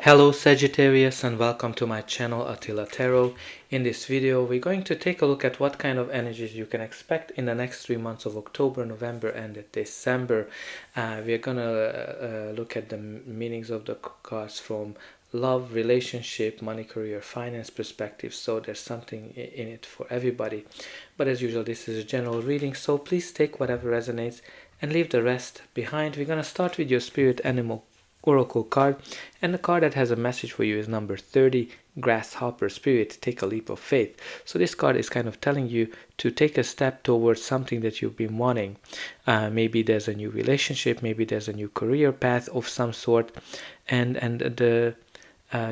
Hello Sagittarius and welcome to my channel Attila Tarot. In this video we're going to take a look at what kind of energies you can expect in the next 3 months of October, November and December. We're gonna look at the meanings of the cards from love, relationship, money, career, finance perspective, so there's something in it for everybody. But as usual, this is a general reading, so please take whatever resonates and leave the rest behind. We're gonna start with your spirit animal oracle card, and the card that has a message for you is number 30, Grasshopper. Spirit, take a leap of faith. So this card is kind of telling you to take a step towards something that you've been wanting. Maybe there's a new relationship, maybe there's a new career path of some sort, and the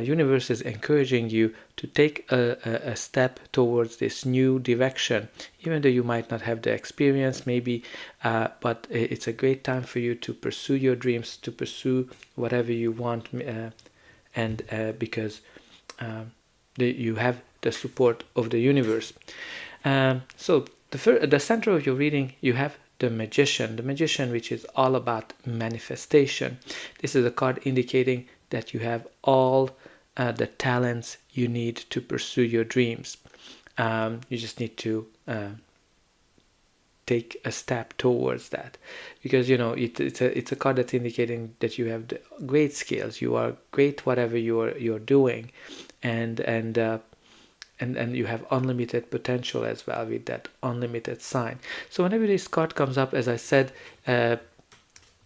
universe is encouraging you to take a step towards this new direction, even though you might not have the experience maybe, but it's a great time for you to pursue your dreams, to pursue whatever you want, and because you have the support of the universe. So the center of your reading, you have the magician, which is all about manifestation. This is a card indicating that you have all the talents you need to pursue your dreams. You just need to take a step towards that, because it's a card that's indicating that you have great skills, you are great whatever you're doing, and you have unlimited potential as well with that unlimited sign. So whenever this card comes up, as I said,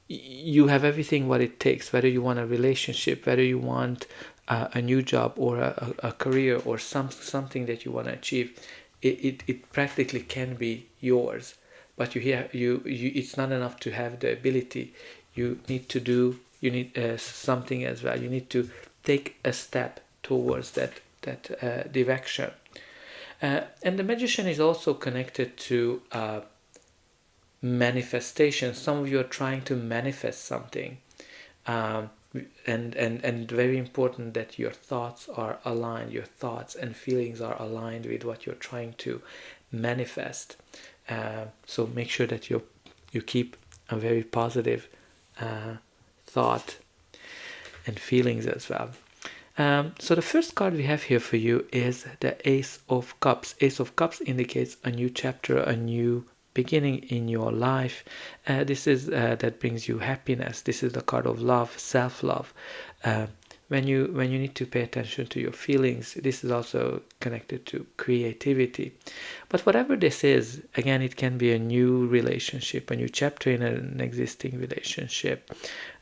you have everything what it takes, whether you want a relationship, whether you want a new job or a career or something that you want to achieve. It practically can be yours, but it's not enough to have the ability. You need something as well. You need to take a step towards that direction. And the magician is also connected to manifestation. Some of you are trying to manifest something, and very important that your thoughts are aligned, your thoughts and feelings are aligned with what you're trying to manifest. So make sure that you keep a very positive thought and feelings as well. So the first card we have here for you is the Ace of Cups. Ace of Cups indicates a new chapter, a new beginning in your life. This is that brings you happiness. This is the card of love, self-love. When you need to pay attention to your feelings, this is also connected to creativity. But whatever this is, again, it can be a new relationship, a new chapter in an existing relationship.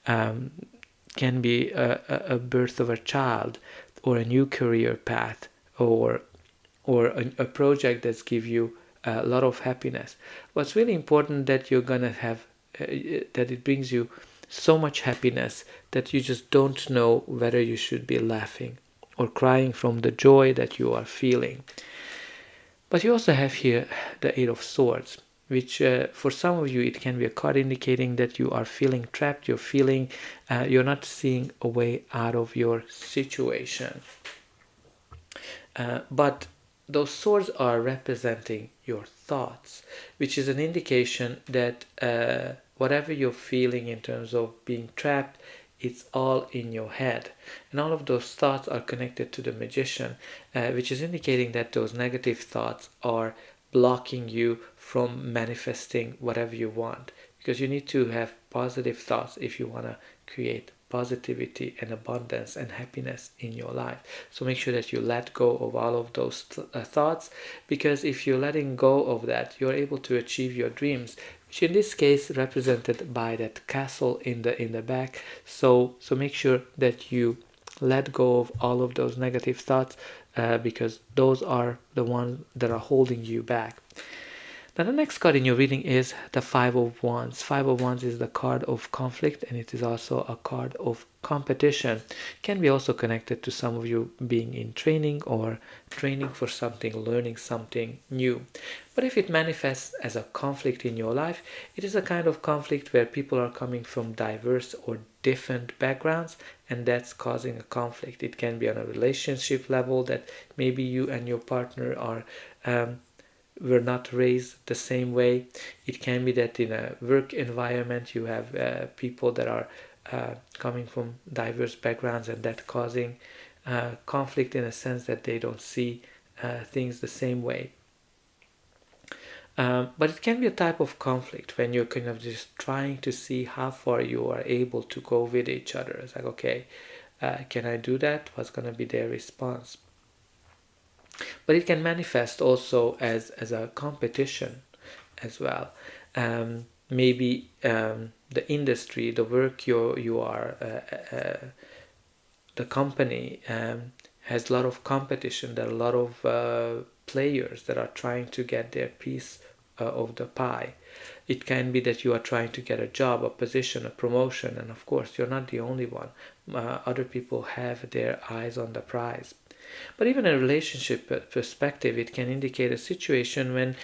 Can be a birth of a child, or a new career path, or a project that's give you a lot of happiness. What's really important that you're gonna have that it brings you so much happiness that you just don't know whether you should be laughing or crying from the joy that you are feeling. But you also have here the Eight of Swords, which for some of you it can be a card indicating that you are feeling trapped, you're not seeing a way out of your situation. But those swords are representing your thoughts, which is an indication that whatever you're feeling in terms of being trapped, it's all in your head. And all of those thoughts are connected to the magician, which is indicating that those negative thoughts are blocking you from manifesting whatever you want, because you need to have positive thoughts if you want to create positivity and abundance and happiness in your life. So make sure that you let go of all of those thoughts, because if you're letting go of that, you're able to achieve your dreams, which in this case represented by that castle in the back. So make sure that you let go of all of those negative thoughts, because those are the ones that are holding you back. Now the next card in your reading is the Five of Wands. Five of Wands is the card of conflict, and it is also a card of competition. Can be also connected to some of you being in training or training for something, learning something new. But if it manifests as a conflict in your life, it is a kind of conflict where people are coming from diverse or different backgrounds, and that's causing a conflict. It can be on a relationship level, that maybe you and your partner are were not raised the same way. It can be that in a work environment you have people that are coming from diverse backgrounds, and that causing conflict in a sense that they don't see things the same way. But it can be a type of conflict when you're kind of just trying to see how far you are able to go with each other. It's like, okay, can I do that? What's going to be their response? But it can manifest also as a competition as well. Maybe the industry, the work you are, the company has a lot of competition. There are a lot of players that are trying to get their piece of the pie. It can be that you are trying to get a job, a position, a promotion, and of course you're not the only one. Other people have their eyes on the prize. But even a relationship perspective, it can indicate a situation when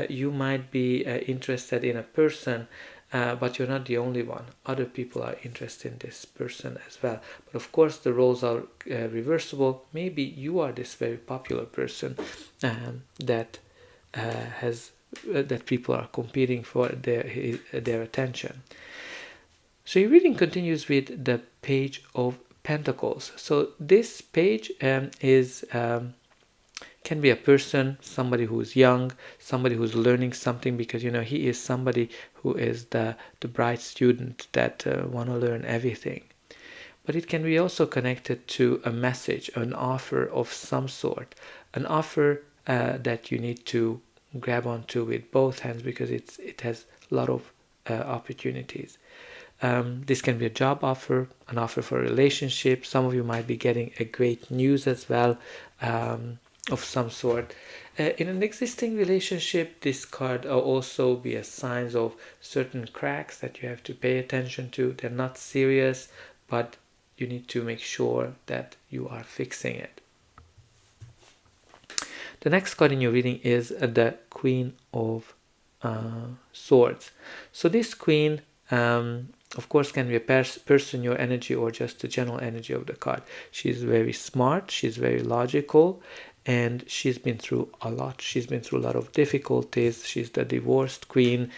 you might be interested in a person, but you're not the only one. Other people are interested in this person as well. But of course the roles are reversible. Maybe you are this very popular person that people are competing for their attention. So your reading continues with the Page of Pentacles. So this page can be a person, somebody who is young, somebody who's learning something, because he is somebody who is the bright student that want to learn everything. But it can be also connected to a message, an offer of some sort, an offer that you need to grab onto with both hands, because it has a lot of opportunities. This can be a job offer, an offer for a relationship. Some of you might be getting a great news as well, of some sort. In an existing relationship, this card will also be a sign of certain cracks that you have to pay attention to. They're not serious, but you need to make sure that you are fixing it. The next card in your reading is the Queen of Swords. So this Queen, of course, can be a person, your energy, or just the general energy of the card. She's very smart, she's very logical, and she's been through a lot. She's been through a lot of difficulties. She's the divorced queen.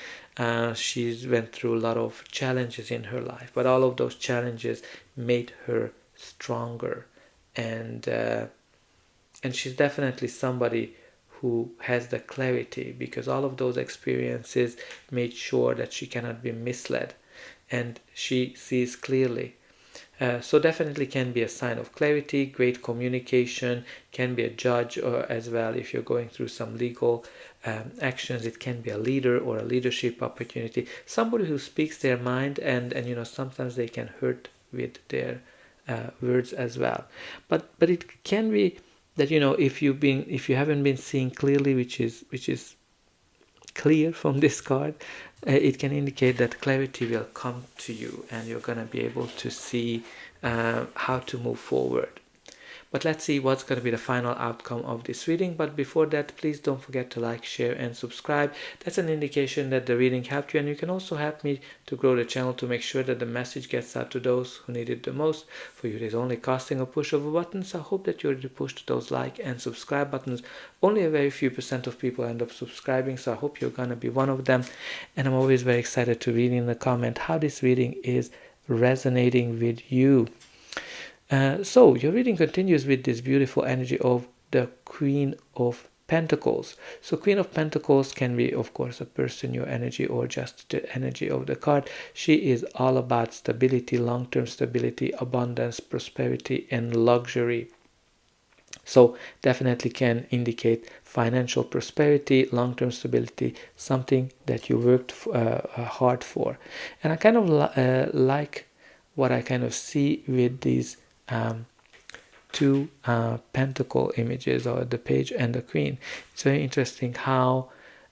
She's went through a lot of challenges in her life, but all of those challenges made her stronger, and she's definitely somebody who has the clarity, because all of those experiences made sure that she cannot be misled, and she sees clearly. So definitely can be a sign of clarity, great communication, can be a judge as well if you're going through some legal actions. It can be a leader or a leadership opportunity, somebody who speaks their mind, and sometimes they can hurt with their words as well. But it can be that if you haven't been seeing clearly, which is clear from this card, it can indicate that clarity will come to you and you're going to be able to see how to move forward. But let's see what's going to be the final outcome of this reading. But before that, please don't forget to like, share, and subscribe. That's an indication that the reading helped you, and you can also help me to grow the channel to make sure that the message gets out to those who need it the most. For you, it is only casting a push of a button, so I hope that you already pushed those like and subscribe buttons. Only a very few % of people end up subscribing, so I hope you're going to be one of them. And I'm always very excited to read in the comment how this reading is resonating with you. So your reading continues with this beautiful energy of the Queen of Pentacles. So Queen of Pentacles can be, of course, a person, your energy, or just the energy of the card. She is all about stability, long-term stability, abundance, prosperity, and luxury. So definitely can indicate financial prosperity, long-term stability, something that you worked hard for. And I kind of like what I kind of see with these two pentacle images, or the page and the queen. It's very interesting how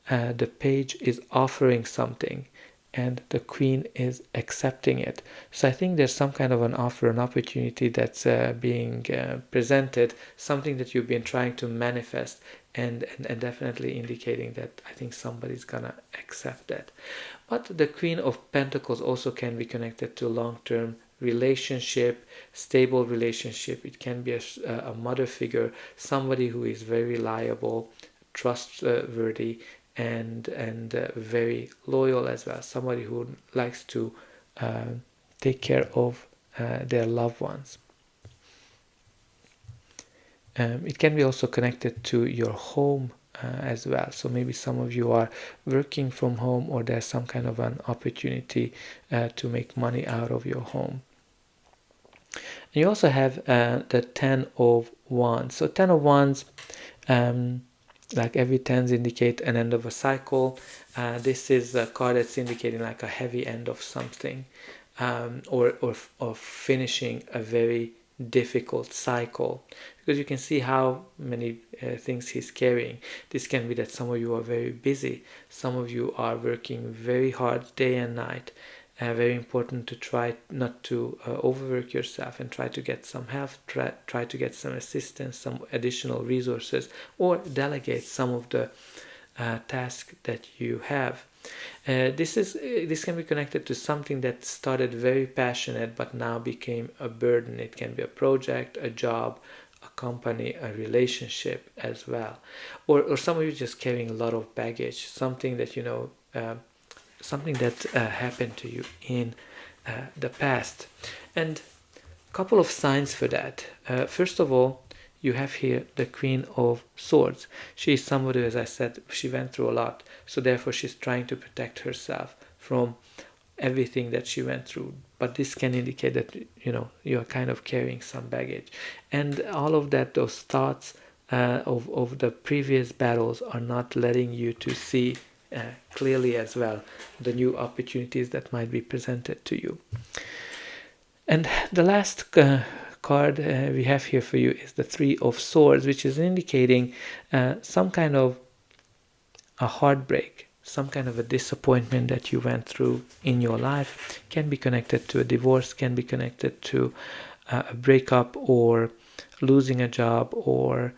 the page is offering something and the queen is accepting it. So I think there's some kind of an offer, an opportunity that's being presented, something that you've been trying to manifest, and definitely indicating that I think somebody's gonna accept that. But the Queen of Pentacles also can be connected to long-term relationship, stable relationship. It can be a mother figure, somebody who is very reliable, trustworthy, and very loyal as well. Somebody who likes to take care of their loved ones. It can be also connected to your home as well. So maybe some of you are working from home, or there's some kind of an opportunity to make money out of your home. And you also have the 10 of Wands. So 10 of Wands, like every 10s indicate an end of a cycle. This is a card that's indicating like a heavy end of something, or finishing a very difficult cycle, because you can see how many things he's carrying. This can be that some of you are very busy, some of you are working very hard day and night. Very important to try not to overwork yourself, and try to get some help, try to get some assistance, some additional resources, or delegate some of the tasks that you have. This can be connected to something that started very passionate but now became a burden. It can be a project, a job, a company, a relationship as well, or some of you just carrying a lot of baggage, something that something that happened to you in the past. And a couple of signs for that. First of all, you have here the Queen of Swords. She is somebody, as I said, she went through a lot, so therefore she's trying to protect herself from everything that she went through. But this can indicate that you're kind of carrying some baggage, and all of that, those thoughts of the previous battles are not letting you to see clearly as well the new opportunities that might be presented to you. And the last card we have here for you is the Three of Swords, which is indicating some kind of a heartbreak, some kind of a disappointment that you went through in your life. Can be connected to a divorce, can be connected to a breakup, or losing a job, or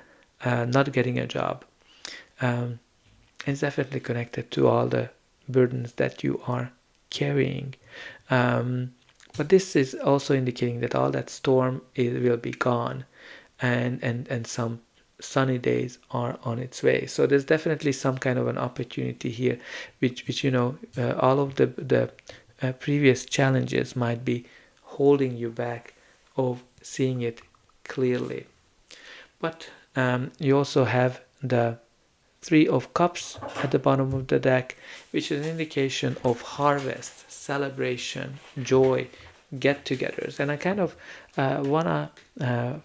not getting a job. It's definitely connected to all the burdens that you are carrying. But this is also indicating that all that storm will be gone, and some sunny days are on its way. So there's definitely some kind of an opportunity here, which all of the previous challenges might be holding you back of seeing it clearly. But you also have the Three of Cups at the bottom of the deck, which is an indication of harvest, celebration, joy, get-togethers. And I kind of want to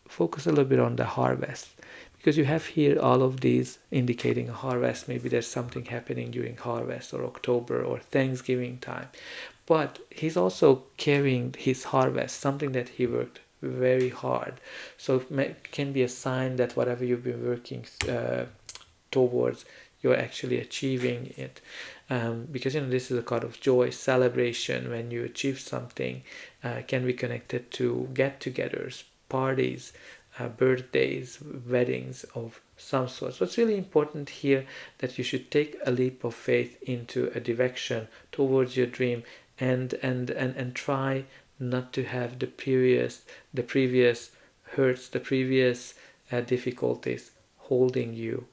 focus a little bit on the harvest, because you have here all of these indicating a harvest. Maybe there's something happening during harvest, or October, or Thanksgiving time. But he's also carrying his harvest, something that he worked very hard. So it can be a sign that whatever you've been working towards, you're actually achieving it, because this is a card of joy, celebration. When you achieve something, can be connected to get-togethers, parties, birthdays, weddings of some sort. So it's really important here that you should take a leap of faith into a direction towards your dream, and try not to have the previous hurts, the previous difficulties holding you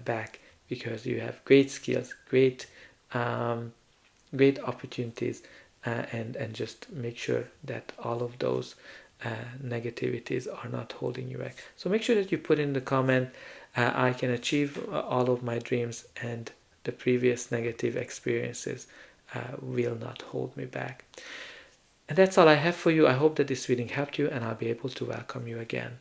back, because you have great skills, great opportunities, and just make sure that all of those negativities are not holding you back. So make sure that you put in the comment, I can achieve all of my dreams, and the previous negative experiences will not hold me back. And that's all I have for you. I hope that this reading helped you, and I'll be able to welcome you again.